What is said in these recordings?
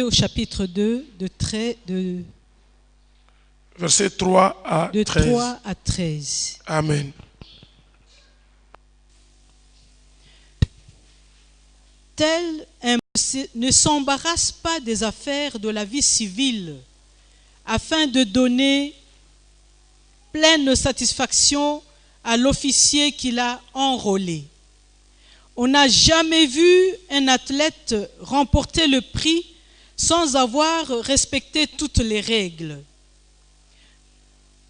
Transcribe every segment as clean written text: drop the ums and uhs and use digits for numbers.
au chapitre 2, Verset 3 à 13. 3 à 13. Amen. Tel un ne s'embarrasse pas des affaires de la vie civile, afin de donner pleine satisfaction à l'officier qui l'a enrôlé. On n'a jamais vu un athlète remporter le prix sans avoir respecté toutes les règles.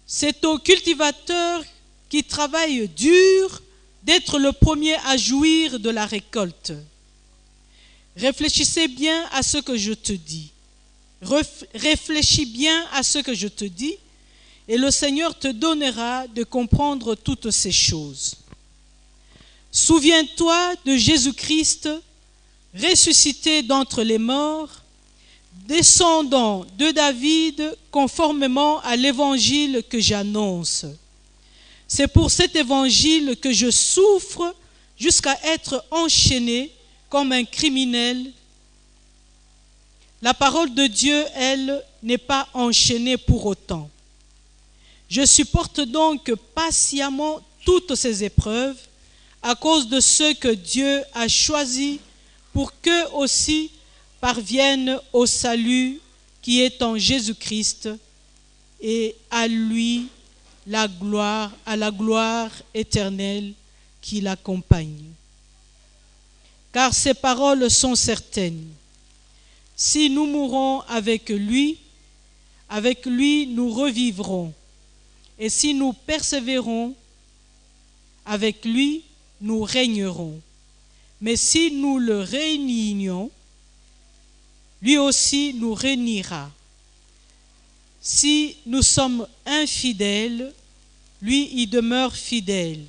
C'est au cultivateur qui travaille dur d'être le premier à jouir de la récolte. Réfléchissez bien à ce que je te dis. Réfléchis bien à ce que je te dis, et le Seigneur te donnera de comprendre toutes ces choses. Souviens-toi de Jésus-Christ, ressuscité d'entre les morts, descendant de David conformément à l'évangile que j'annonce. C'est pour cet évangile que je souffre jusqu'à être enchaîné comme un criminel. La parole de Dieu, elle, n'est pas enchaînée pour autant. Je supporte donc patiemment toutes ces épreuves à cause de ceux que Dieu a choisis pour qu'eux aussi parviennent au salut qui est en Jésus-Christ, et à lui à la gloire éternelle qui l'accompagne. Car ces paroles sont certaines. Si nous mourons avec lui nous revivrons. Et si nous persévérons, avec lui, nous régnerons. Mais si nous le rénions, lui aussi nous régnera. Si nous sommes infidèles, lui y demeure fidèle,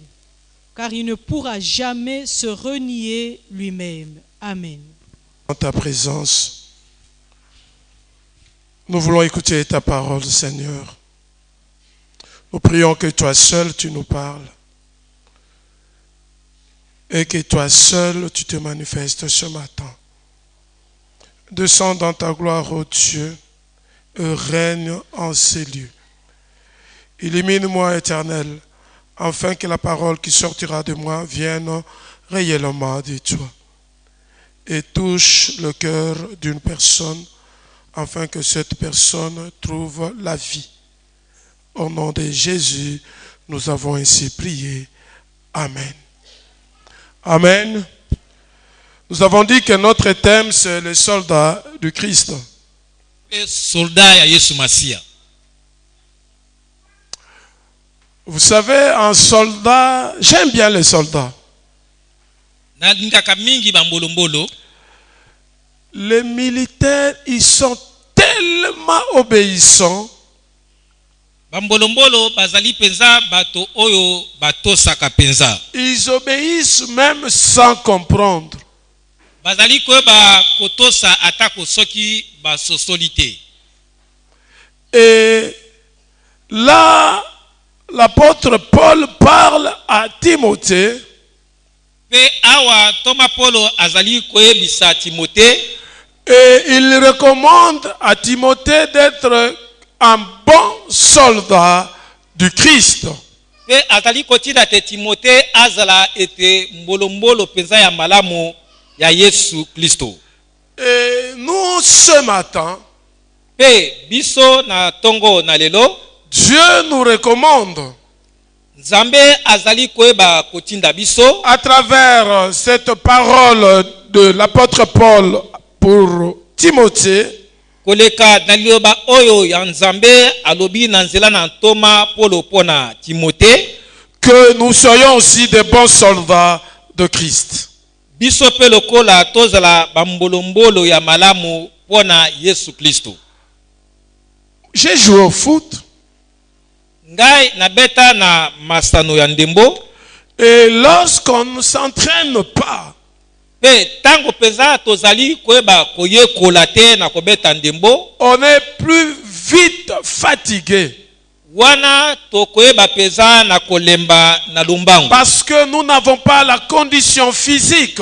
car il ne pourra jamais se renier lui-même. Amen. En ta présence, nous voulons écouter ta parole, Seigneur. Nous prions que toi seul tu nous parles et que toi seul tu te manifestes ce matin. Descends dans ta gloire, ô Dieu, et règne en ces lieux. Illumine-moi, Éternel, afin que la parole qui sortira de moi vienne réellement de toi et touche le cœur d'une personne, afin que cette personne trouve la vie. Au nom de Jésus, nous avons ainsi prié. Amen. Amen. Nous avons dit que notre thème, c'est les soldats du Christ. Vous savez, un soldat, j'aime bien les soldats. Les militaires, ils sont tellement obéissants. Ils obéissent même sans comprendre. Et là, l'apôtre Paul parle à Timothée. Et il recommande à Timothée d'être un bon soldat du Christ. Et nous, ce matin, Dieu nous recommande à travers cette parole de l'apôtre Paul pour Timothée que nous soyons aussi des bons soldats de Christ. J'ai joué au foot. Et lorsqu'on ne s'entraîne pas, on est plus vite fatigué. Parce que nous n'avons pas la condition physique.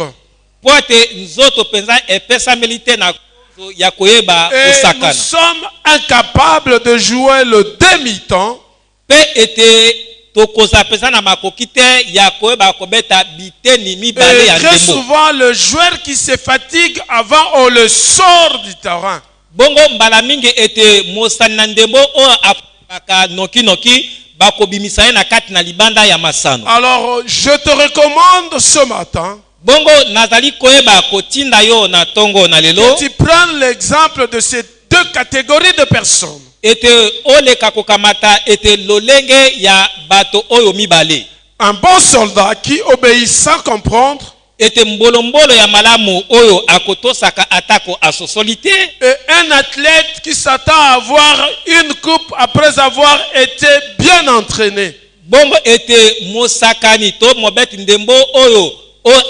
ya koyeba Et nous kosakana. sommes incapables de jouer le demi-temps. Pe ete tokoza pesa na makoki te ya koyeba kobeta biteni mibale Et ya très ndembo. souvent, le joueur qui se fatigue avant, on le sort du terrain. Bongo mbala mingi ete mosani na ndembo oyo akobaka noki bakobimisa ye na kati na libanda ya masano. Alors, je te recommande ce matin Bongo nazali koyeba kotinda yo na tongo na lelo que tu prennes l'exemple de ces deux catégories de personnes. ete oleka kokamata ete lolenge ya bato oyo mibale. Un bon soldat qui obéit sans comprendre Ete mbolombolo ya malamu oyo akotosaka atako asosolite. et un athlète qui s'attend à avoir une coupe après avoir été bien entraîné. Bongo ete mosakani to mobeti ndembo oyo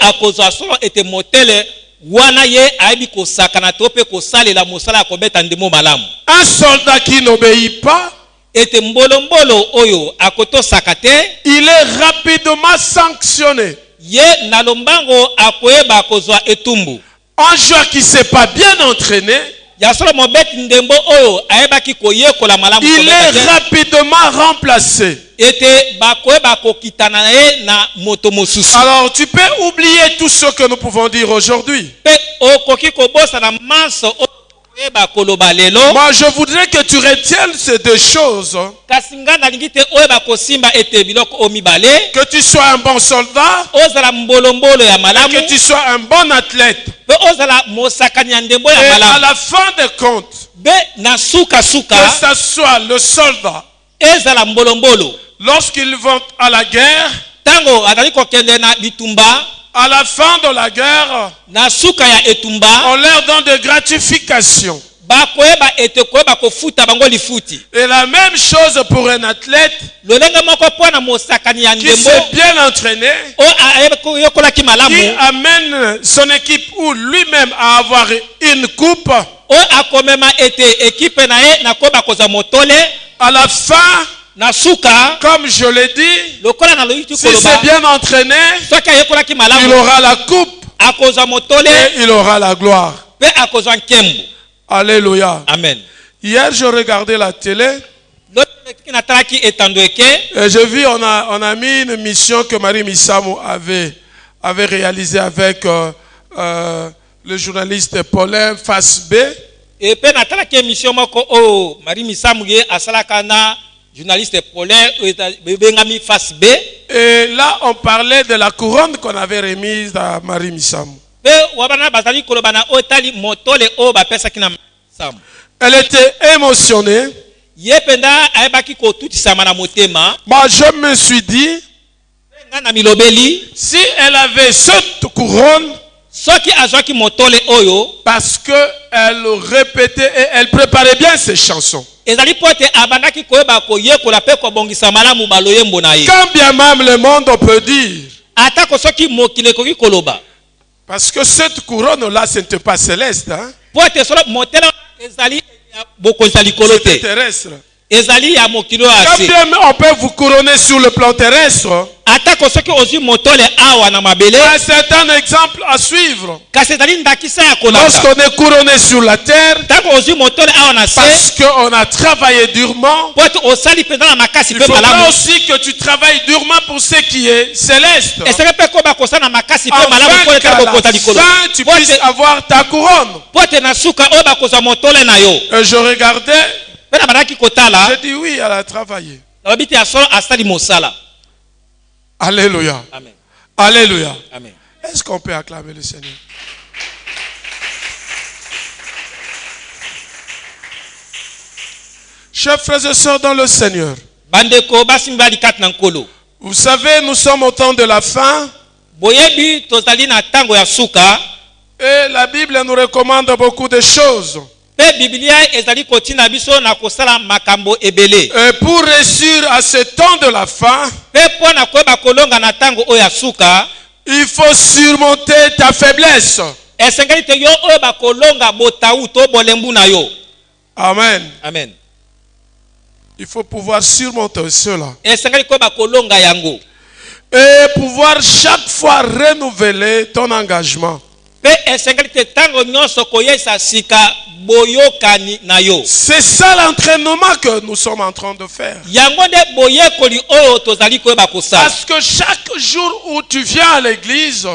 akozwa solo ete motele wana ye aibi kosakana to pe kosalela mosala kobeta ndembo malamu. Un soldat qui n'obéit pas, Ete mbolombolo oyo akotosaka te, il est rapidement sanctionné. ye na lombango akoyeba kozwa etumbu. Un joueur qui ne s'est pas bien entraîné, Ya solo mobeti ndembo oyo ayebaki koyekola malamu il kobeta est te, rapidement remplacé. ete bakoyeba kokitana na ye na moto mosusu. Alors tu peux oublier tout ce que nous pouvons dire aujourd'hui. Pe okoki kobosa na manso oyo koyeba koloba lelo. Moi je voudrais que tu retiennes ces deux choses. Kasi nga nalingi te oyeba kosimba ete biloko o mibale. Que tu sois un bon soldat, Ozala mbolombolo ya et malamu. que tu sois un bon athlète. Pe ozala mosakani ya ndembo Et ya à malamu. la fin des comptes, Be na suka que suka ce soit le soldat, ezala mbolombolo. lorsqu'ils vont à la guerre, Tango azali kokende na bitumba, à la fin de la guerre, na suka ya etumba, on leur donne des gratifications. bakoyeba ete koyeba kofuta bango lifuti. Et la même chose pour un athlète Lolenge moko mpo na mosakani ya qui ndembo s'est bien entraîné, oyo ayekolaki malamu, qui amène son équipe ou lui-même à avoir une coupe. oyo akomema ete ekipe na ye na koyeba kozwa motole. À la fin, Na suka comme je l'ai dit, lokola na loyiki si c'est koloba, bien entraîné, soki ayekolaki il malamu aura la coupe akozwa motole et il aura la gloire. pe akozwa nkembo. Alléluia. Amen. Hier, je regardais la télé Loki natalaki etando eke, et j'ai vu, on a mis une mission que Marie Missamu avait réalisée avec le journaliste Paulin Face B. e pe natalaki émission moko oyo Marie Misamu ye asalaka na journaliste Paulin oyo bengami Face B. Et là, on parlait de la couronne qu'on avait remise à Marie Missamu. Pe wabana bazali koloba na oyo tali motole oyo bapesaki na Misamu. Elle était émotionnée. Ye penda ayebaki kotutisama na motema. Moi, je me suis dit, Nga na milobeli, si elle avait cette couronne, soki azwaki motole oyo, parce qu'elle répétait et elle préparait bien ses chansons. ezali po ete abandaki koyeba koyekola pe kobongisa malamu baloyembo na ye. Quand bien même le monde peut dire, Atako soki mokili ekoki koloba, parce que cette couronne-là, ce n'était pas céleste, hein? po ete solo motele ezali ya bokonzi ya likolo C'était te, terrestre. ezali ya mokili oyo Quand ase. bien même on peut vous couronner sur le plan terrestre, Atako soki ozwi motole awa na mabele, c'est un exemple à suivre. kasi ezali ndakisa ya kolanda. Lorsqu'on est couronné sur la terre, Tango ozwi motole awa na se, parce qu'on a travaillé durement, po ete osali mpenza na makasi il pe faudra malamu. aussi que tu travailles durement pour ce qui est céleste. Esenge pe koyeba kosala na makasi pe malamu Afin po ete qu'à bokonzi la ya likolo. fin, tu Po puisses ete- avoir ta couronne. po ete na suka oyo bakozwa motole na yo. Et je regardais, Pe na bandaki kotala, j'ai dit oui, elle a travaillé. nalobi te ya solo asali mosala. Alléluia. Amen. Alléluia. Amen. Est-ce qu'on peut acclamer le Seigneur? Chers frères et sœurs dans le Seigneur, Bandeko basimba likati na nkolo. vous savez, nous sommes au temps de la fin Boyebi tozali na tango ya suka, et la Bible nous recommande beaucoup de choses. pe Biblia ezali kotina biso na kosala makambo ebele. Et pour réussir à ce temps de la fin, Pe po na koyeba kolonga na tango oyo ya suka, il faut surmonter ta faiblesse. esengeli te yo oyo bakolonga botau to bolembu na yo. Amen. Amen. Il faut pouvoir surmonter cela. Esengeli koyeba kolonga yango. Et pouvoir chaque fois renouveler ton engagement. Pe C'est ça l'entraînement que nous sommes en train de faire. Parce que chaque jour où tu viens à l'église,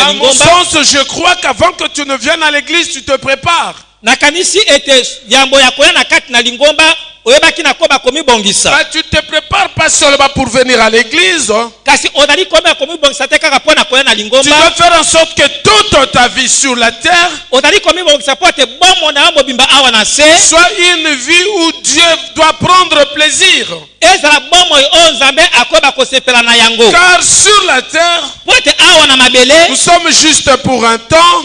à mon sens, je crois qu'avant que tu ne viennes à l'église, tu te prépares. Bah, tu te prépares pas seulement pour venir à l'église. Tu dois faire en sorte que toute ta vie sur la terre soit une vie où Dieu doit prendre plaisir. Car sur la terre, nous sommes juste pour un temps.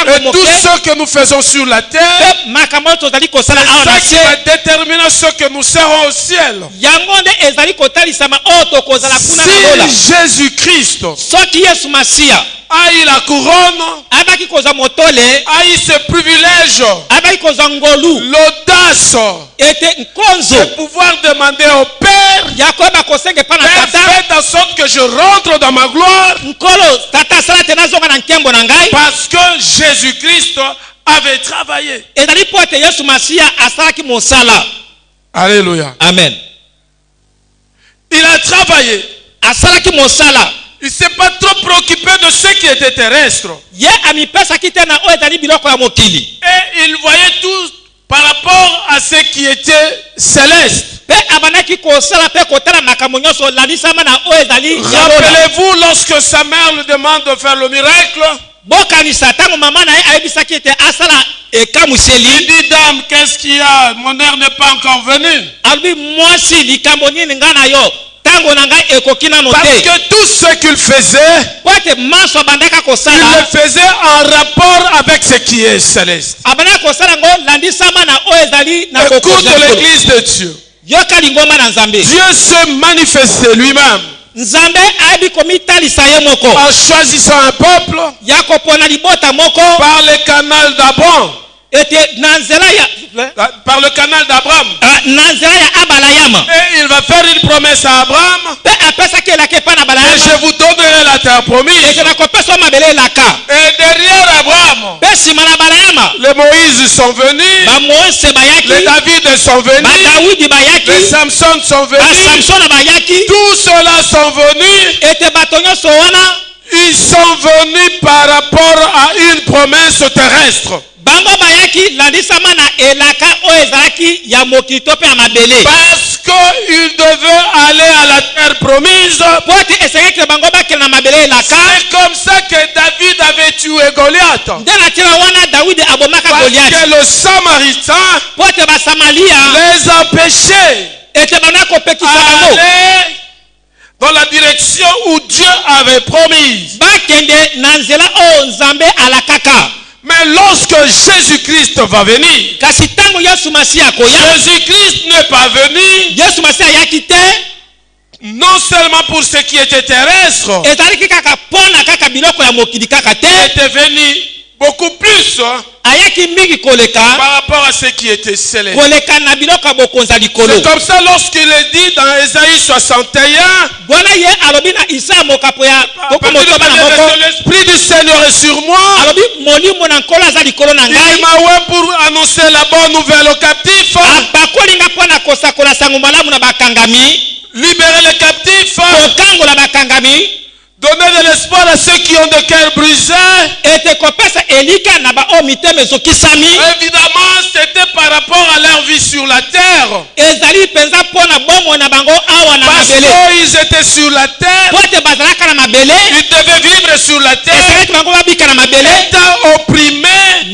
Et tout ce que nous faisons sur la terre, c'est ça qui va déterminer ce que nous serons au ciel. Si Jésus-Christ a eu la couronne, a eu ce privilège, l'audace de pouvoir demander au Père, faites en sorte que je rentre dans ma gloire, parce que Jésus-Christ avait travaillé. Alléluia. Amen. Il a travaillé. Il ne s'est pas trop préoccupé de ce qui était terrestre. Et il voyait tout par rapport à ce qui était céleste. Rappelez-vous lorsque sa mère lui demande de faire le miracle. Il dit, dame, qu'est-ce qu'il y a? Mon heure n'est pas encore venue. Parce que tout ce qu'il faisait, il le faisait en rapport avec ce qui est céleste. Écoute l'église de Dieu. Dieu se manifestait lui-même en choisissant un peuple par le canal d'Abraham. Par le canal d'Abraham. Et il va faire une promesse à Abraham. Et je vous donnerai la terre promise. Et derrière Abraham, les Moïse sont venus, les David sont venus, les Samson sont venus, tous ceux-là sont venus. Ils sont venus par rapport à une promesse terrestre. Parce qu'ils devaient aller à la terre promise. C'est comme ça que David avait tué Goliath. Parce que le Samaritain les empêchait d'aller dans la direction où Dieu avait promis. Mais lorsque Jésus-Christ va venir, Jésus-Christ n'est pas venu non seulement pour ce qui était terrestre, il était venu beaucoup plus par rapport à ce qui était céleste. C'est comme ça lorsqu'il est dit dans Ésaïe 61, l'Esprit du Seigneur est sur moi. Il m'a oint pour annoncer la bonne nouvelle aux captifs, libérer les captifs, donner de l'espoir à ceux qui ont des cœurs brisés. Évidemment, c'était par rapport à leur vie sur la terre. Parce qu'ils étaient sur la terre, ils devaient vivre sur la terre, étant opprimés.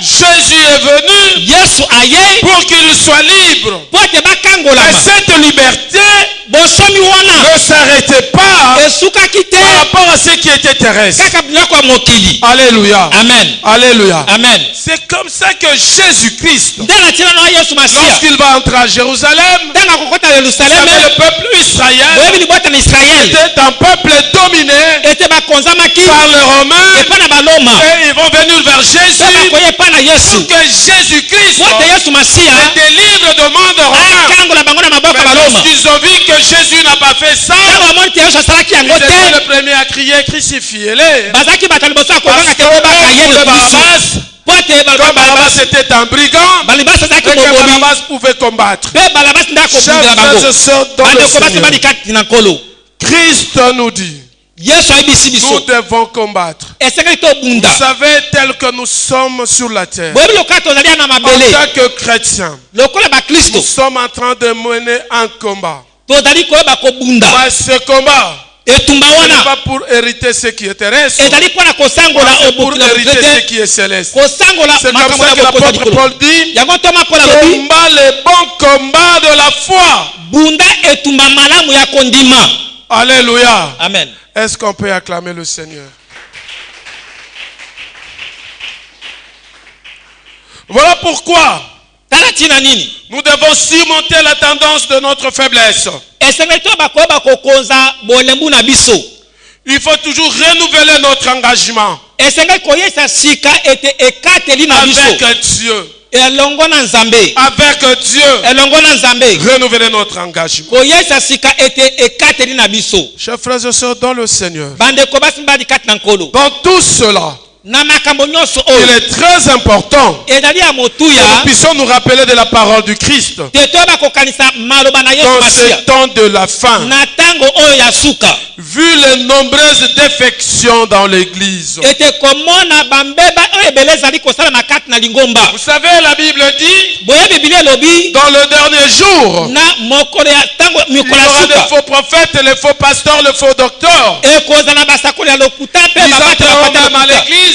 Jésus est venu pour qu'ils soient libres. Et cette liberté ne s'arrêtait pas par rapport à ce qui était terrestre. Alléluia. Amen. Alléluia. Amen. C'est comme ça que Jésus-Christ, lorsqu'il va entrer à Jérusalem, le peuple Israël était un peuple dominé par les Romains, et ils vont venir vers Jésus pour que Jésus-Christ les délivre de monde romain. bayoka baloma lorsqu'ils ont vu que Jésus n'a pas fait ça, ntango bamoni te yesu asalaki yango ils étaient te les premiers à crier crucifiez-les. bazalaki bato ya liboso ya Parce kovanga que te po bakayele pour biso Barabbas, po te comme Barabbas était un brigand, balibasi et azalaki que mobobi Barabbas pouvait combattre. mpe balabasi nde Chers akobundela frères bango et sœurs dans le bandeko basi Seigneur, bali kati na nkolo Christ nous dit, yesu ayebisi nous biso devons combattre. esengeli Vous tobunda savez, tel que nous sommes sur la terre, boyebi lokola tozali ya na en mabele tant que chrétiens, lokola bakristo nous sommes en train de mener un combat. tozali koyeba kobunda Mais ce combat, etumba ce n'est wana pas pour hériter ce qui est terrestre, ezali mpona kosangola c'est pour obokila hériter ce bokete qui est céleste. kosangola C'est comme makambo ça ya que bokoza l'apôtre likolo Paul dit, yango ntoma mpola lobi combat les bons combats de la foi. bunda etumba malamu ya kondima Alléluia. amen. Est-ce qu'on peut acclamer le Seigneur? Voilà pourquoi tala ntina nini nous devons surmonter la tendance de notre faiblesse. esengeli to bakoyeba kokonza bolembu na biso Il faut toujours renouveler notre engagement esengeli koyesa sika ete ekateli na biso avec Dieu. elongo na nzambe Avec Dieu, elongo na nzambe renouveler notre engagement. koyesa sika ete ekateli na biso Chers frères et sœurs dans le Seigneur, bandeko basi bali kati na nkolo dans tout cela, na makambo nyonso il oyo est très important ezali ya que nous motuya puissions nous rappeler de la parole du Christ te toyeba kokanisa maloba na yesu dans masiya ce temps de la fin, na ntango oyo ya suka vu les nombreuses défections dans l'Église. ete komona bambeba oyo ebele ezali kosala na kati na lingomba Vous savez, la Bible dit, boye biblia elobi dans le dernier jour, na mokolo ya ntango il y mikolo ya aura des suka faux prophètes, les faux pasteurs, les faux docteurs. ekozala na basakoli ya lokuta mpe Ils babata entreront bapata même à lokuta l'église.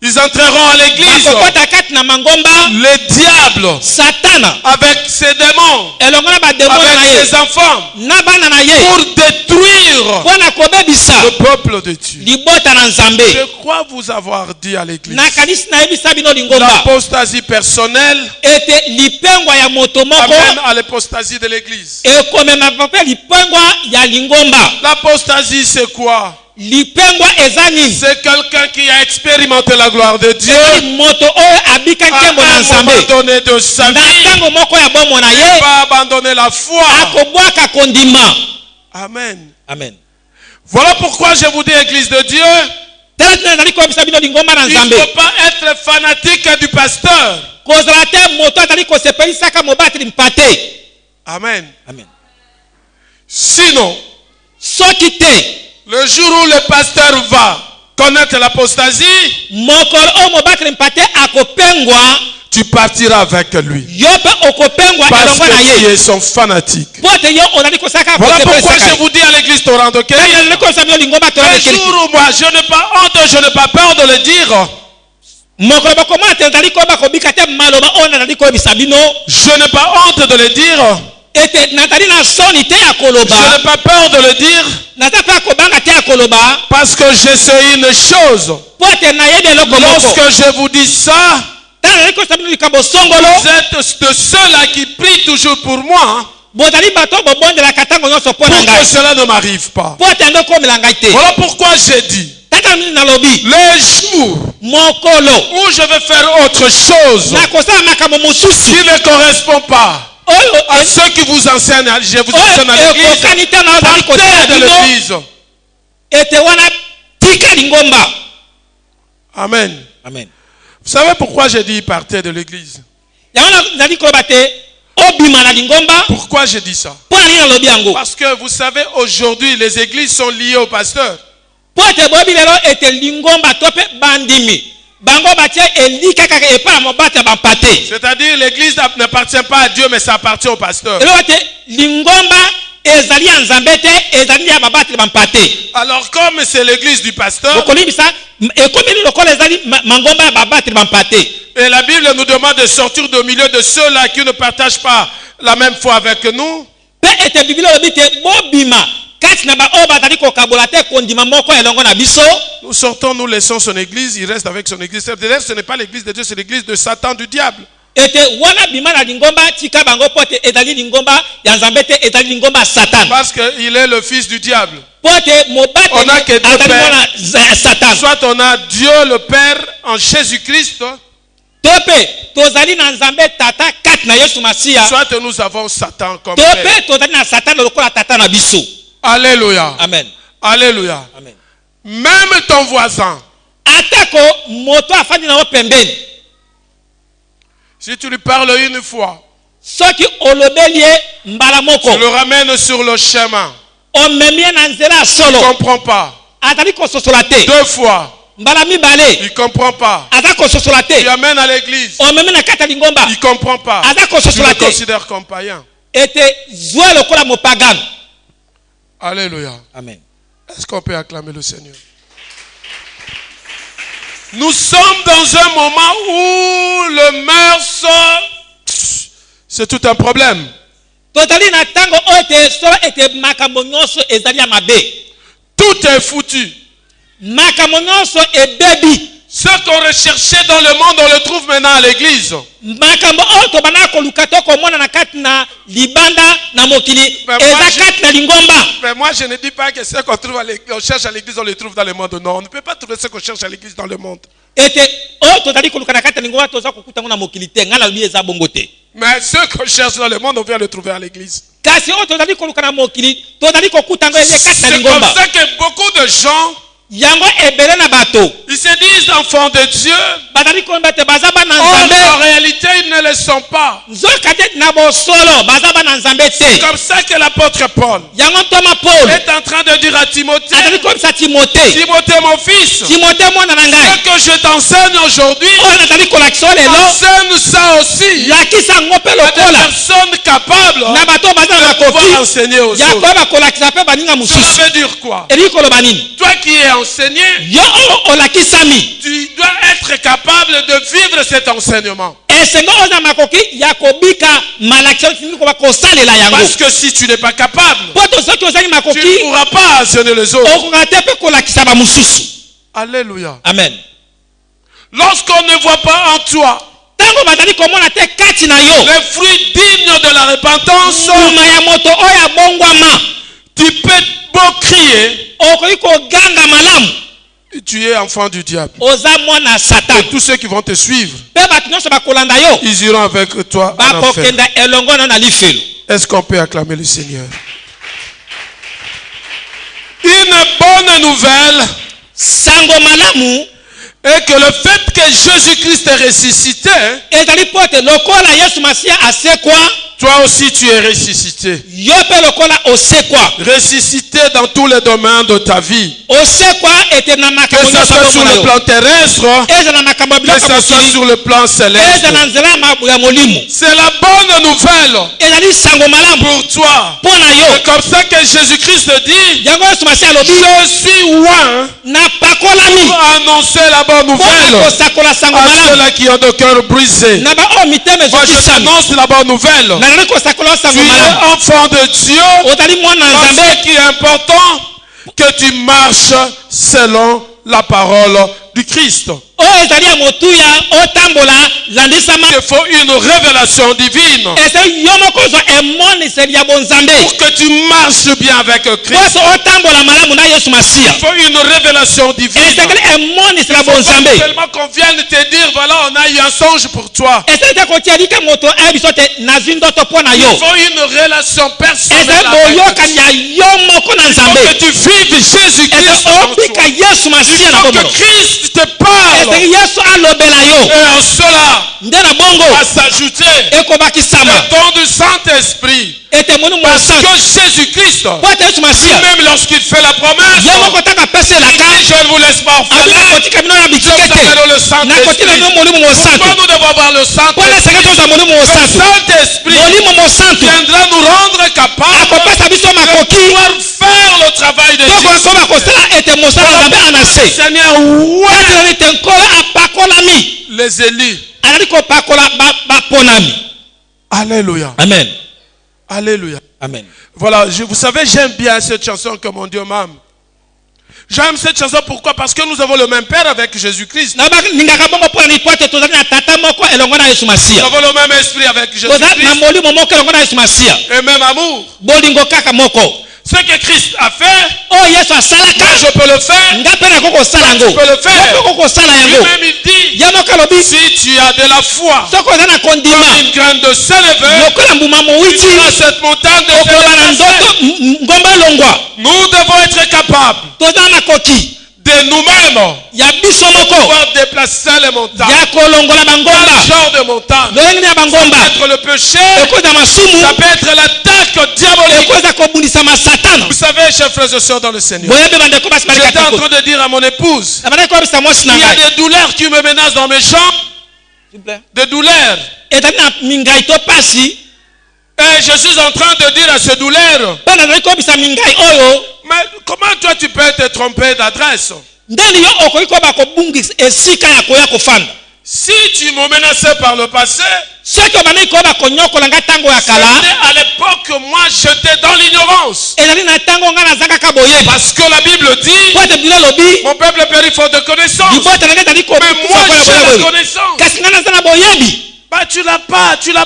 Ils entreront à l'église. bakokota kati na mangomba Le diable, satana avec ses démons, elongo na bademona na avec ye ses enfants, na bana na ye pour détruire mpo na kobebisa le peuple de Dieu. libota na nzambe Je crois vous avoir dit à l'église, nakanisi nayebisa bino lingomba l'apostasie personnelle ete lipengwa ya moto moko amène à l'apostasie de l'église. ekomema mpe lipengwa ya lingomba L'apostasie, c'est quoi? lipengwa eza nini C'est quelqu'un qui a expérimenté la gloire de Dieu ezali moto oyo abika à nkembo na un nzambe moment donné de sa na vie. ntango moko ya bomo na Il ye va abandonner la foi. akobwaka kondima Amen. amen Voilà pourquoi je vous dis, Église de Dieu, tala tina ezali koyebisa bino lingomba na il ne nzambe faut pas être fanatique du pasteur. kozala te moto azali kosepelisaka mobateli mpate Amen. amen Sinon, soki te le jour où le pasteur va connaître l'apostasie, mokolo oyo mobateli mpate akopengwa tu partiras avec lui. yo mpe okopengwa Parce elongo na que tu ye es son fanatique. mpo te yo ozali kosaka Voilà pourquoi je kosepelisaka vous dis à l'église Torrento que ezali koyebisa bino lingomba un toyebekeli jour où moi, je n'ai pas honte, je n'ai pas peur de le dire. mokolo bakomona te ezali koyeba kobika te maloba oyo nazali koyebisa bino Je n'ai pas honte de le dire. ete nazali na soni te ya Je koloba n'ai pas peur de le dire. naza mpe akobanga te ya koloba Parce que je sais une chose. mpo ete nayebi eloko moko Lorsque je vous dis ça, ntango nazali koyebisa bino likambo songolo vous êtes de ceux-là qui prient toujours pour moi, bozali bato oyo bobondelaka ntango nyonso mpo na pour que ngai cela ne m'arrive pas. mpo ete yango ekomela ngai te Voilà pourquoi j'ai dit, tata nini nalobi les jours mokolo où je vais faire autre chose nakosala makambo mosusu qui ne correspond pas oyo à ceux qui vous enseignent, je vous enseigne à oyo l'église, ekokani te na ozali partez kotala de bino l'église. ete wana tika lingomba Amen. amen Vous savez pourquoi j'ai dit partez de l'église? yango nazali koyeba te obima na lingomba Pourquoi j'ai dit ça? mpo na nini nalobi yango Parce que vous savez, aujourd'hui, les églises sont liées au pasteur. mpo ete boyebi lelo ete lingomba to mpe bandimi bango batie elika kaka epai ya mobata ya bampate C'est-à-dire, l'église n'appartient pas à Dieu, mais ça appartient au pasteur. eloko ete lingomba ezali ya nzambe te ezali ya babateli bampate Alors, comme c'est l'église du pasteur, okolibisa ekomeli lokola ezali mangomba ya babateli bampate et la Bible nous demande de sortir du milieu de ceux-là qui ne partagent pas la même foi avec nous, mpe ete biblia olobi te bobima kati na baoyo bazali kokabola te kondima moko elongo na biso nous sortons, nous laissons son église, il reste avec son église. D'ailleurs, ce n'est pas l'église de Dieu, c'est l'église de Satan, du diable. ete wana bima na lingomba tika bango mpo ete ezali lingomba ya nzambe te ezali lingomba ya satana Parce qu'il est le fils du diable. mpo ete On a que deux mobateli azali pères. mwana satana Soit on a Dieu le Père en Jésus-Christ, tope tozali na nzambe tata kati na Yesu Masiya. Soit nous avons Satan comme Tope père. tozali na Satan lokola tata na biso. Alléluia. Amen. Alléluia. Amen. Même ton voisin, Atako moto afandi na pembeni. si tu lui parles une fois, Soki olobelie mbala moko. tu le ramènes sur le chemin. Omemie na nzela Il solo. ne comprend pas. Atali ko sosola te. 2 fois, Mbala mibale. il ne comprend pas. Ata ko sosola Tu te. amènes à l'église, Omemie na kata lingomba. il ne comprend pas. Ata ko Tu sosola le te. considères comme païen. Ete zwa lokola mopagano. Alléluia. Amen. Est-ce qu'on peut acclamer le Seigneur? Nous sommes dans un moment où le mœurs, c'est tout un problème. Totali na tango ote so ete makambo nyonso ezali ya mabe. Tout est foutu. Makambo nyonso ebebi. Ce qu'on recherchait dans le monde, on le trouve maintenant à l'église. Makambo oto bana ko lukato ko mona na kati na libanda na mokili Mais eza kati na lingomba. Mais moi, je ne dis pas que ce qu'on trouve à l'église, on cherche à l'église, on le trouve dans le monde. Non, on ne peut pas trouver ce qu'on cherche à l'église dans le monde. Ete oto tali ko lukana kati na lingomba toza ko kutango na mokili te ngala bi eza bongo te. Mais ce qu'on cherche dans le monde, on vient le trouver à l'église. Kasi oto tali ko lukana mokili tozali ko kutango eza kati na C'est comme lingomba. ça que beaucoup de gens, Yango ebele na bato. ils se disent enfants de Dieu. Bazali ko mbate bazaba na Or, nzambe. en réalité, ils ne le sont pas. Nzoka te na bosolo bazaba na nzambe C'est te. comme ça que l'apôtre Paul Yango toma Paul. est en train de dire à Timothée, Azali ko sa Timothée. Timothée mon fils, Timothée mwana na ngai. ce que je t'enseigne aujourd'hui, Oyo nazali kolakisa lelo. enseigne ça aussi Yakisa ngo pe à des lokola. personnes capables Na bato baza na de pouvoir makoki. enseigner aux Ya autres. koyeba kolakisa pe baninga Cela mosusu. veut dire quoi? Eli koloba nini? Toi qui es enseigné, Yo oyo olakisami. tu dois être capable de vivre cet enseignement. Esengo oza makoki ya kobika malakisa tingi koba kosalela yango. Parce que si tu n'es pas capable, Poto soki ozali tu ne makoki pourras pas enseigner les autres. okoka te pe kolakisa ba mosusu. Alléluia. Amen. Lorsqu'on ne voit pas en toi Tango bazali komona te kati na yo. les fruits dignes de la repentance, Mbuma ya moto oyo abongwama. tu peux beau crier, Okoki koganga malamu. tu es enfant du diable. Oza mwana Satan. Et tous ceux qui vont te suivre, Pe bato nyonso bakolanda yo. ils iront avec toi en enfer. Bakokenda elongo na lifelo. Est-ce qu'on peut acclamer le Seigneur? Une bonne nouvelle Sango malamu est que le fait que Jésus-Christ est ressuscité, ezali pote lokola Yesu Masiya asekwa. toi aussi tu es ressuscité. Yo pe lokola osekwa. Ressuscité dans tous les domaines de ta vie. Osekwa ete na Que makambo ce soit sur le plan terrestre, eza na makambo que biloko ce soit mokili. sur le plan céleste. Eza na nzela ya molimo. C'est la bonne nouvelle Ezali sango malamu pour toi. mpo na yo. C'est comme ça que Jésus-Christ dit, Yango Yesu Masiya alobi je suis loin napakolami pour annoncer la bonne mpo na nouvelle kosakola sango à malamu ceux-là qui ont le cœur brisé. na baoyo mitema Moi je ezokisami. t'annonce la bonne nouvelle. Nazali kosakola Tu sango malamu. es enfant de Dieu. Ozali mwana na Donc, Nzambe. ce qui est important, que tu marches selon la parole du Christ. Oyo ezali ya motuya otambola landisama. Il te faut une révélation divine Ezali yo moko ozwa emoniseli ya bonzambe. pour que tu marches bien avec Christ. Poso otambola malamu na Yesu Masiya. Il faut une révélation divine. Ezali emoniseli ya Pas bonzambe. seulement qu'on vienne te dire, voilà, on a eu un songe pour toi. Ezali te kotia lika moto ayebi so te nazwi ndoto mpo na Il yo. faut une relation personnelle Ezali avec boyokani Christ. ya yo moko na Il faut Nzambe. que tu vives Jésus-Christ Ezali en opika toi. Yesu Masiya Il na faut bomolo. que Christ te parle. Ezali Yesu alobela yo. Et en cela, Nde na bongo va s'ajouter ekobakisama le don du Saint-Esprit. ete moni Parce mosantu que Jésus-Christ, po ete Yesu Masiya même lorsqu'il fait la promesse, ye moko taka il apeselaka dit, je ne vous laisse pas abi orphelins, nakotika bino na je vous bikike te amène le nakotika bino Saint-Esprit. molimo mosantu Pourquoi nous devons avoir le mpo na senge Saint-Esprit? tozwa molimo Le mosantu Saint-Esprit molimo mosantu viendra nous rendre capables akopesa biso de makoki pouvoir faire le travail de Jésus. tokokoba kosala ete mosala na Nzambe anase Seigneur, ouais, etelani te nkolo apakolami les élus. azali kopakola baponami. Alléluia. Amen. Alléluia. Amen. Voilà, vous savez, j'aime bien cette chanson que mon Dieu m'aime. J'aime cette chanson pourquoi? Parce que nous avons le même Père avec Jésus-Christ. ningaka bongo mpo na lipo te tozali na tata moko elongo na Yesu Nous Masiya. avons le même esprit avec Tozali na Jésus-Christ. molimo moko elongo na Yesu Masiya. Et même amour. Bolingo kaka moko. Ce que Christ a fait, oyo Yesu asalaka moi je peux le faire. nga mpe nakoki kosala yango Tu peux le faire. nakoki kosala yango Lui-même il dit, ye moko alobi si tu as de la foi, soki oza na kondima comme une graine de sélève, lokola mbuma tu mowiti diras à cette montagne de se okoloba na déplacer. nzoto ngomba elongwa Nous devons être capables toza makoki de nous-mêmes ya biso moko pouvoir déplacer les montagnes. ya kolongola Quel bangomba genre de montagne? lolenge ya bangomba Ça peut être le péché, ekoza masumu ça peut être l'attaque diabolique. ekoza kobundisama satana Vous savez, chers frères et sœurs dans le Seigneur, boyebi bandeko basi j'étais en balikatiko train de dire à mon épouse, abandaki koyebisa mwasi na il y a ngai des douleurs qui me menacent dans mes jambes, des douleurs. ezali na mingai to pasi Et je suis en train de dire à ces douleurs, mpe nazali koyebisa mingai oyo mais comment toi tu peux te tromper d'adresse? ndeni yo okoki koyeba kobungisa esika ya koya kofanda Si tu me menaçais par le passé, soki obandaki koyeba konyokola ngai ntango ya kala c'était à l'époque que moi j'étais dans l'ignorance. ezali na ntango ngai naza kaka boyebi Parce que la Bible dit, po ete bino lobi mon peuple périt faute de connaissance. libota na ngai ezali Mais moi j'ai la connaissance. kasi ngai naza na boyebi Bah tu l'as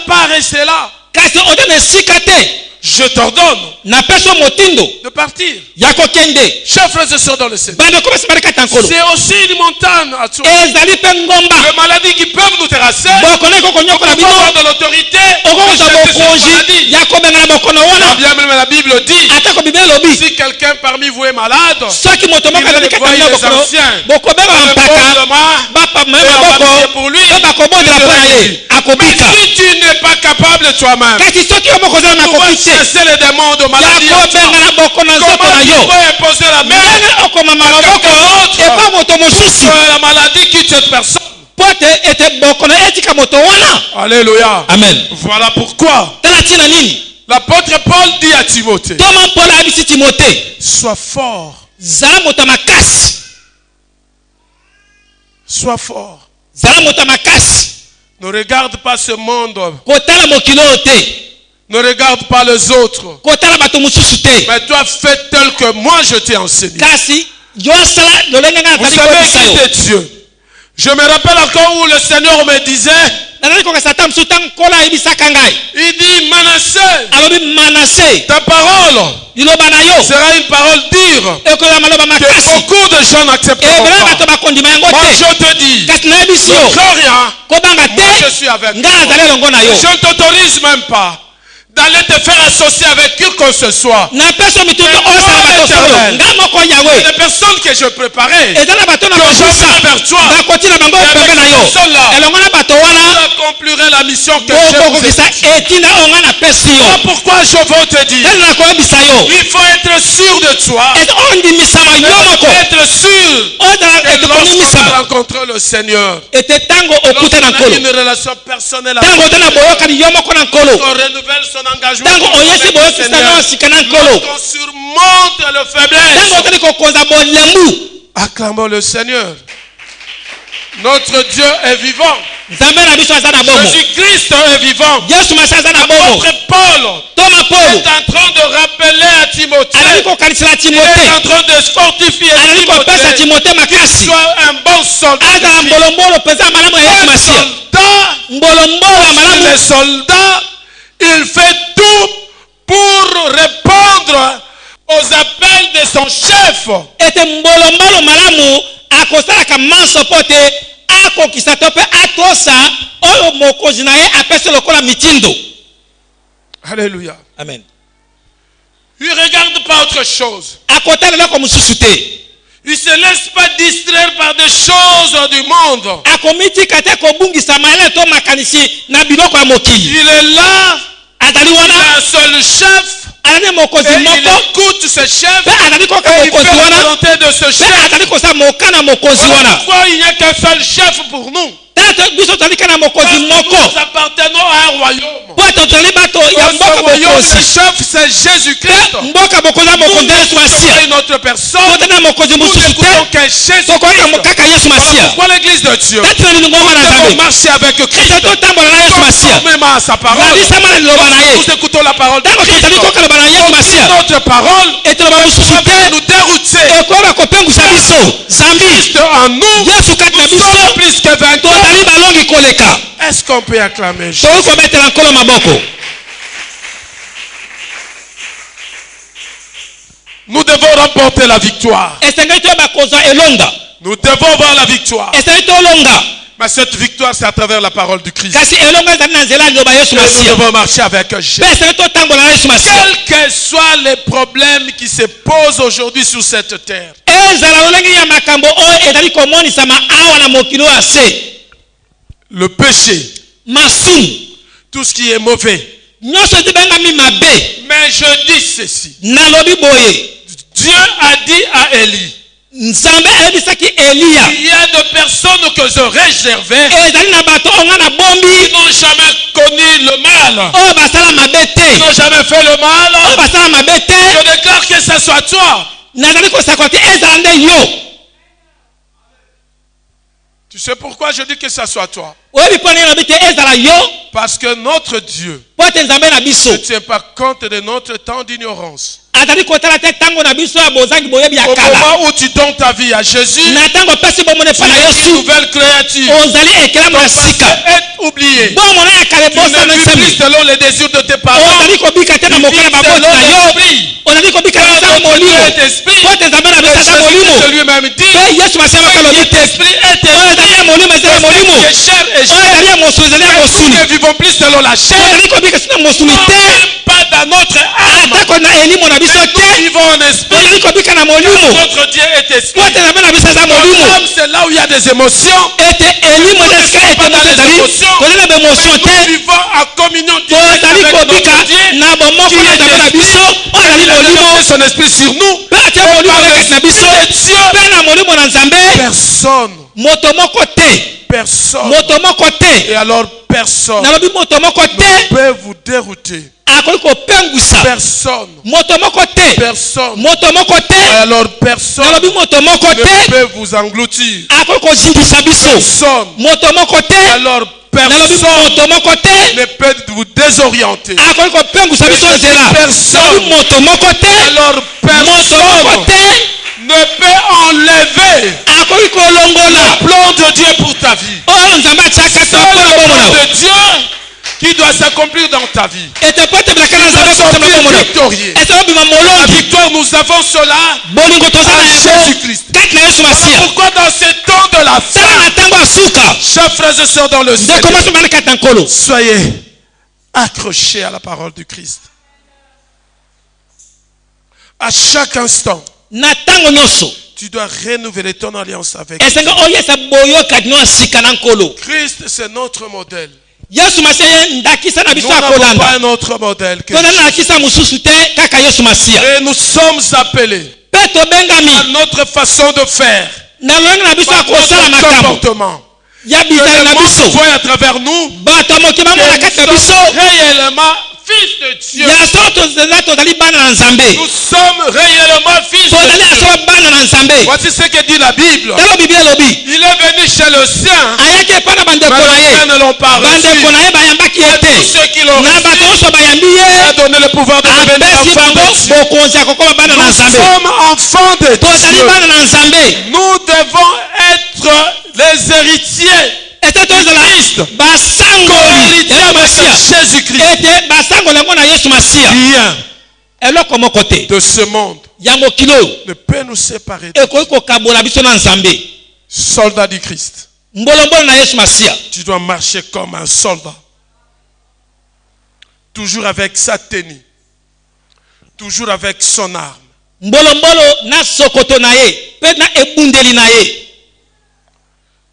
pas resté là. kasi oza na esika te Je t'ordonne napesi yo motindo de partir. ya kokende Chers frères et sœurs dans le Seigneur, bandeko basi bali kati ya nkolo c'est aussi une montagne à toi. ezali mpe ngomba Les maladies qui peuvent nous terrasser, bokono eko on konyokola peut bino avoir de l'autorité. okokozwa de jeter cette bokonzi maladie. ya kobengana bokono Ah, wana bien même la Bible dit, atako biblia elobi si quelqu'un parmi vous est malade, soki moto moko azali kati voyez ya les bokono anciens. bokobeba on le mpaka pose de main, bapama et on va prier maboko pour lui. mpe bakobondela mpo na ye Mais akobika si tu n'es pas capable toi-même, kasi soki yo moko ozala na tu vas koki te chasser les démons de maladie. ya kobengana boko na nzoto Comment na tu yo peux imposer la main ndenge okomama maboko quelqu'un d'autre epa moto mosusu pour la maladie quitte cette personne? po ete ete bokono etika moto wana Alléluia. amen Voilà pourquoi tala ntina nini l'apôtre Paul dit à Timothée, toma mpolo ayebisi timote sois fort, zala moto ya makasi sois fort. zala moto ya makasi Ne regarde pas ce monde, kotala mokili oyo te ne regarde pas les autres, kotala bato mosusu te mais toi fais tel que moi je t'ai enseigné. kasi yo osala lolenge ngai Vous nazali savez koyebisa qui yo est Dieu? Je me rappelle encore où le Seigneur me disait, nazali kokesa ta mosusu ntango nkolo ayebisaka ngai il dit, Manassé, alobi manase ta parole liloba na yo sera une parole dure ekoya maloba que makasi beaucoup de gens n'accepteront ebele pas. bato bakondima yango Moi te je te dis, kasi nayebisi ne yo crains rien, kobanga moi je te suis avec ngai toi. nazali elongo na yo Je ne t'autorise même pas d'aller te faire associer avec qui que ce soit. napesi yo mitutu osala bato solo ngai moko yawe Les personnes que je préparais, eza na bato na que kobusa j'enverrai vers toi, bakotina bango pembe na yo elongo na bato wana j'accomplirai la mission que je vous ai bokokokisa donnée. etina oyo ngai napesi yo Voilà pourquoi je veux te dire, tali nakoyebisa yo il faut être sûr de toi, ete ondimisama yo moko être sûr ozala que ete lorsqu'on kondimisama va rencontrer le Seigneur, ete ntango okuta na lorsqu'on a nkolo une relation personnelle ntango avec oza na boyokani yo moko na nkolo on renouvelle son engagement ntango avec oyesi le boyokisana Seigneur, yo sika na nkolo lorsqu'on surmonte le ntango faiblesse, ozali kokonza bolembu acclamons le Seigneur. Notre Dieu est vivant. nzambe na biso aza na bomo Jésus-Christ est vivant. yesu masi aza na bomo L'apôtre Paul toma polo est en train de rappeler à Timothée, azali kokanisela il est timote en train de fortifier azali kopesa Timothée, timote makasi soit un bon soldat. azala mbolombolo mpenza malamu ya yesu Un masiya soldat, mbolombolo ya malamu les soldats, il fait tout pour répondre aux appels de son chef. ete mbolombolo malamu akosalaka manso mpo te akokisa to mpe atosa oyo mokonzi na ye apesi lokola mitindo Alléluia. amen Il ne regarde pas autre chose. akotala eloko mosusu te Il ne se laisse pas distraire par des choses du monde. akomitika te kobungisa mayele to makanisi na biloko ya mokili Il est là, azali il wana a un seul chef, azali mokonzi et il moko écoute ce chef, mpe azali koka et il fait mokonzi la wana volonté de ce mpe chef. azali kosala mokana mokonzi Voilà wana pourquoi il n'y a qu'un seul chef pour nous. tata biso tozali ka na Parce mokonzi que moko nous appartenons à un royaume. po tozali bato ya Dans mboka ce royaume, le mokonzi chef, c'est Jésus-Christ. mpe mboka mokonzi ya mokonzi ya yesu Nous masiya sommes une autre personne. tozali na mokonzi Nous mosusu n'écoutons te qu'un Jésus-Christ. tokoyoka kaka yesu Voilà masiya pourquoi l'église de Dieu tati na lingomba na devons nzambe marcher avec Christ. ete totambola na yesu masiya Conformément à sa parole. zalisama na liloba na ye Nous écoutons la parole de ntango Christ. tozali kokaloba na yesu masiya Notre parole ete loba mosusu va te nous dérouter. ekoyoka kopengwisa biso zambi Christ en nous, yesu kati na nous biso sommes plus que vainqueurs. tozali balongi koleka Est-ce qu'on peut acclamer Jésus? tokoki kobetela nkolo maboko Nous devons remporter la victoire. esengeli toyeba kozwa elonga, Nous devons avoir la victoire. esengeli tolonga. Mais cette victoire, c'est à travers la parole du Christ. Kasi elonga ezali na nzela ya liloba ya Yesu Et nous Masiya. devons marcher avec Jésus. Mpe esengeli totambola na Yesu Masiya. Quels que soient les problèmes qui se posent aujourd'hui sur cette terre, ezala lolenge ya makambo oyo ezali komonisama awa na mokili oyo ase, le péché, masumu tout ce qui est mauvais. nyonso ezibengami mabe. Mais je dis ceci. Nalobi boye, Dieu a dit à Élie, nzambe ayebisaki Eliya, il y a de personnes que je réservais ezali na bato oyo nga na qui bombi n'ont jamais connu le mal, oyo basala mabe qui te, n'ont jamais fait le oyo mal. basala mabe te. Je déclare que ce soit toi. Nazali kosakola te ezala nde yo. Tu sais pourquoi je dis que ce soit toi? Oyebi mpo ndenge nabi te ezala yo, Parce que notre Dieu mpo ete nzambe na biso ne tient pas compte de notre temps d'ignorance. azali kotala te ntango na biso ya bozangi boyebi ya Au kala. moment où tu donnes ta vie à Jésus, Na ntango opesi bomone tu epai na es une Yesu, nouvelle créature. ozali ekelamu Ton ya passé sika. est oublié. Bomona ya kale Tu ne bosana vis plus nzambe. selon les désirs de tes parents. Ozali kobika te na Tu mokolo ya vis baboti selon na yo. l'esprit. Ozali kobika na Car nzambe notre Dieu molimo. est esprit. Po ete nzambe na Et biso aza Jésus molimo. lui-même dit, Mpe Yesu Masiya makalobi cet te. esprit est Oyo ezali ya molimo ezali ya esprit molimo. qui est chair et Oyo chair. ezali ya mosuni ezali ya Nous mosuni. ne vivons plus selon la chair. Ozali kobika sina mosuni Non, te. même pas dans notre âme. Atako na elimo na biso Mais nous te. vivons en esprit. Ozali kobika na molimo. Notre Dieu est esprit. Po ete nzambe na biso aza Notre molimo. âme, c'est là où il y a des émotions. Ete elimo eza esika ete moto ezali kozali na baemotion Nous te. vivons en communion directe Tozali avec kobika notre Dieu. na bomoko na nzambe na biso oyo azali Il a molimo. déversé son esprit sur nous. Mpe atie molimo na kati na biso. Mpe na molimo na nzambe Personne, moto moko te. personne. Moto moko te. Et alors personne Nalobi moto moko te peut vous dérouter. akoki kopengwisa. Personne, Moto moko te. personne. Moto moko Et te. alors personne Nalobi moto moko ne te peut vous engloutir. akoki kozindisa biso. Personne. Moto moko Et te. alors Nalobi personne moto moko te ne peut vous désorienter. akoki kopengwisa biso nzela. Personne. Nalobi moto moko te. Alors Moto moko personne te ne peut enlever akoki kolongola le plan de Dieu pour ta vie. oyo nzambe atiaka C'est to mpona le bomona plan de Dieu qui doit s'accomplir dans ta vie. ete po etebelaka na Tu dois nzambe kosala sortir bomona victorieux. ete obima La molongi victoire, nous avons cela. bolingo toza na En yango Jésus-Christ. kati na Yesu Voilà Masiya. pourquoi dans ce temps de la tala fin, na ntango ya suka chers frères et sœurs dans le ndeko Seigneur, maso bana kati na nkolo soyez accrochés à la parole du Christ. À chaque instant, na ntango nyonso tu dois renouveler ton alliance avec Dieu. esenga oyesa boyokani no ya sika na nkolo. Christ, c'est notre modèle. Yesu Masiya ye ndakisa na biso Nous ya n'avons pas kolanda. un autre modèle que tozali na ndakisa mosusu te kaka Yesu Masiya. Et nous sommes appelés mpe à tobengami notre façon de faire, na lolenge na biso ya par notre kosala makambo comportement. ya Que bizali le na monde biso. voit à travers nous bato ya moke bamona kati na que nous biso sommes réellement fils de Dieu. ya so tozali bana na nzambe. Nous sommes réellement fils de tozali Dieu. aso bana na nzambe. Voici ce que dit la Bible. talo biblia elobi Il est venu chez le sien, ayaki epai na bandeko mais na les siens ye. ne l'ont pas reçu. bandeko na ye bayambaki ye Tous te. ceux qui l'ont na bato reçu, nyonso bayambi il a ye donné le pouvoir de devenir apesi enfants bango de Dieu. bokonzi ya kokoma bana na Nous nzambe. sommes enfants de tozali Dieu. bana na nzambe. Nous devons être les héritiers. ete tozala Christ. basangoli Héritiers ya avec Masiya. Jésus-Christ. ete basangoli yango na Yesu Masiya. Rien eloko moko te de ce monde ya mokili oyo ne peut nous séparer de ekoki kokabola biso na nzambe. soldat du Christ. mbolombolo na Yesu Masiya. Tu dois marcher comme un soldat. Toujours avec sa tenue. Toujours avec son arme. mbolombolo na sokoto na ye mpe na ebundeli na ye.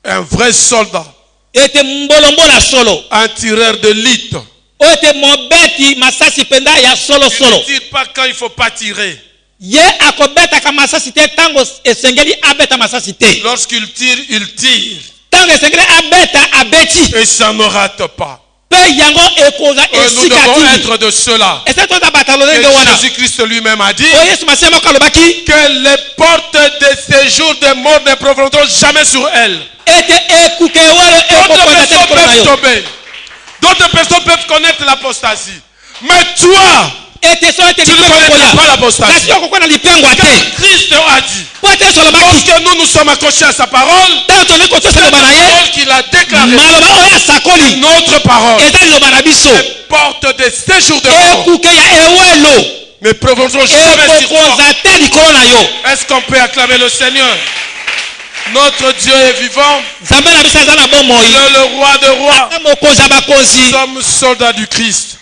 Un vrai soldat. ete mbolombolo ya solo Un tireur de lutte. oyo ete mobeti masasi mpenza ya Il ne solosolo. tire pas quand il ne faut pas tirer. ye akobetaka masasi te ntango esengeli abeta masasi te. Lorsqu'il tire, il tire. ntango esengeli abeta abeti. Et ça ne rate pas. mpe yango ekoza Nous esika devons tini. être de ceux-là. ese toza bata Et lolenge wana Jésus-Christ lui-même a dit oyo Yesu Masiya moko alobaki que les portes de séjour des morts ne prévaudront jamais sur elle. ete ekuke walo D'autres ekokonza te personnes likolo na peuvent yo. tomber. D'autres personnes peuvent connaître l'apostasie. Mais toi, ete so ete tu ne lipengo connaîtras pas kolia l'apostasie. kasi okokona lipengwa Car te. Christ a dit, po ete Yesu alobaki lorsque nous sommes accrochés à sa parole, ntango tozali kotosa c'est la liloba na ye parole qu'il a déclarée. maloba oyo asakoli Notre parole. eza liloba na biso. Les portes de séjour de mort ekuke ya ewelo Ne prononçons jamais sur toi. ekokonza te likolo na yo. Est-ce qu'on peut acclamer le Seigneur? Notre Dieu est vivant. Nzambe na biso aza na bomoi. Le roi de rois. mokonzi ya Nous bakonzi. sommes soldats du Christ.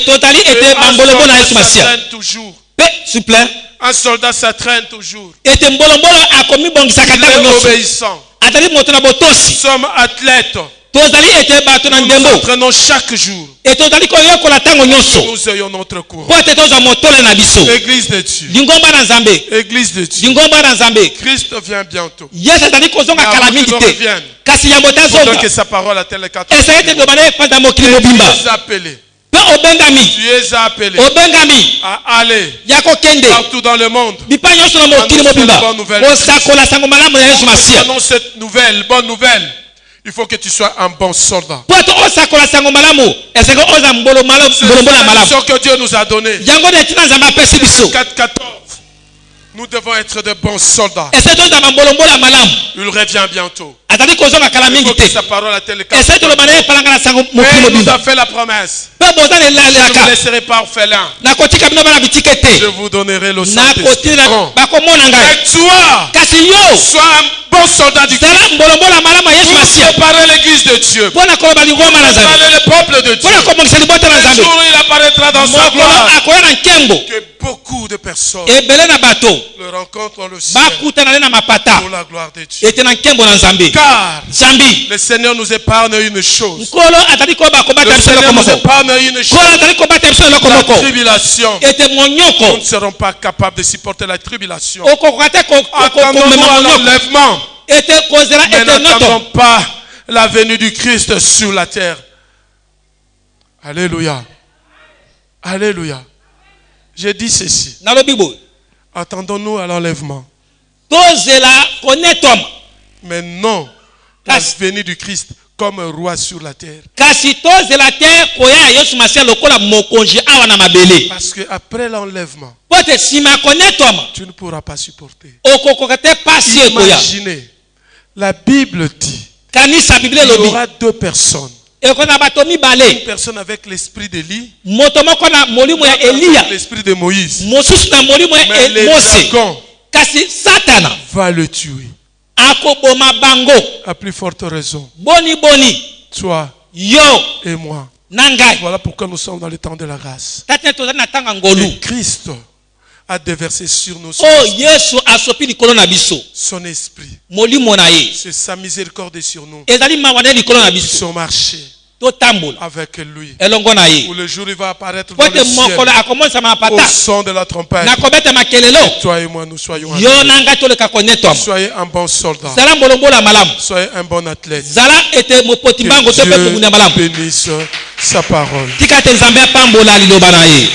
totali Et ete un bambolombolo na soldat yesu masiya. s'entraîne toujours. Pe s'il vous plaît. Un soldat s'entraîne toujours. Ete mbolombolo akomibongisaka Il ntango est nyonso. obéissant. atali moto na Nous botosi. sommes athlètes. tozali ete bato na Nous nous ndembo. entraînons chaque jour. Et tozali koyokola ntango nyonso. Nous ayons notre courage. po ete tozwa motole na biso. Église de Dieu. lingomba na nzambe. Église de Dieu. lingomba na nzambe. Christ vient bientôt. yesu azali kozonga Mais kala avant mingi qu'il te. revienne, kasi yambo pendant tazonga. que sa parole a les quatre. esa ete loba na ye fanda mokili Tu mobimba. es appelé. pe obengami. Tu es appelé obengami. à aller ya kokende. partout dans le monde. bipai nyonso na mokili mobimba. kosakola sango malamu na yesu masiya. Nous cette nouvelle, bonne nouvelle. Il faut que tu sois un bon soldat. po ete osakola sango malamu esenge oza mbolombolo C'est malamu. ce que Dieu nous a donné. yango nde tina nzambe apesi biso. 4:14. Nous devons être de bons soldats. ese tozala mbolombolo ya malamu. Il revient bientôt. azali kozonga kala Il mingi faut que te. sa parole a les ese quatre. toloba na ye falanga na sango mokili Mais il nous mobimba. a fait la promesse. pe boza Je ne vous lelaka. laisserai pas orphelin. nakotika bino bana bitike Je te. vous donnerai le Saint-Esprit. nakotina Bon. bakomona ngai. Et toi, kasi yo sois un bon soldat du Christ. zala mbolombolo ya malamu ya yesu Pour masiya. préparer l'église de Dieu. mpo na koloba lingoma na nzambe. Préparer le peuple de mpo Dieu. na kobongisa libota na Un nzambe. jour, il apparaîtra dans sa mokolo gloire. akoya na nkembo. Que beaucoup de personnes ebele na bato le rencontrent dans le ciel bakutana ne na mapata. pour la gloire de Dieu. ete na nkembo na nzambe. Car nzambi le Seigneur nous épargne une chose. nkolo atali koba kobata Le biso eloko Seigneur nous moko. épargne une nkolo chose. atali kobata biso eloko La moko. tribulation. ete Nous monyoko ne serons pas capables de supporter la tribulation. okokoka te Attendons-nous komema à monyoko. l'enlèvement. ete kozela Mais ete n'attendons noto. pas la venue du Christ sur la terre. Alléluia. Alléluia. J'ai dit ceci. nalobi boye Attendons-nous à l'enlèvement. tozela konetwama. Mais non la Kasi- venue du Christ comme un roi sur la terre. kasi tozela te koya ya yesu masiya lokola mokonzi awa na mabele. Parce qu'après l'enlèvement, po ete nsima ya konetwama tu ne pourras pas supporter. okokoka te pasi ekoya. Imaginez, la Bible dit, kanisa biblia il y elobi aura deux personnes. eko na bato Une mibale. personne avec l'esprit d'Élie, moto moko na molimo ya eliya. l'esprit de Moïse. mosusu na molimo Mais ya les mose. dragons kasi satana va le tuer. akoboma bango. À plus forte raison, boni toi yo et moi. na ngai. Voilà pourquoi nous sommes dans le temps de la grâce. tata tozali na ntango ya ngolu. Et Christ a déversé sur nous oyo yesu asopi likolo na biso son esprit. molimo na ye. C'est sa miséricorde sur nous. ezali mawa na ye likolo na biso. Son marché totambola avec lui. elongo na ye. Où le jour il va apparaître po dans ete le ciel. mokolo akomonisa Au mapata son de la trompette. nakobeta makelelo. Toi et moi, nous soyons yo athlètes. na ngai toleka konetwama. Soyez un bon soldat. zala mbolombolo ya malamu. Soyez un bon athlète. zala ete mopoti mbango Que to mpe punguni ya Dieu malamu. bénisse sa parole. tika ete nzambe apambola liloba na ye.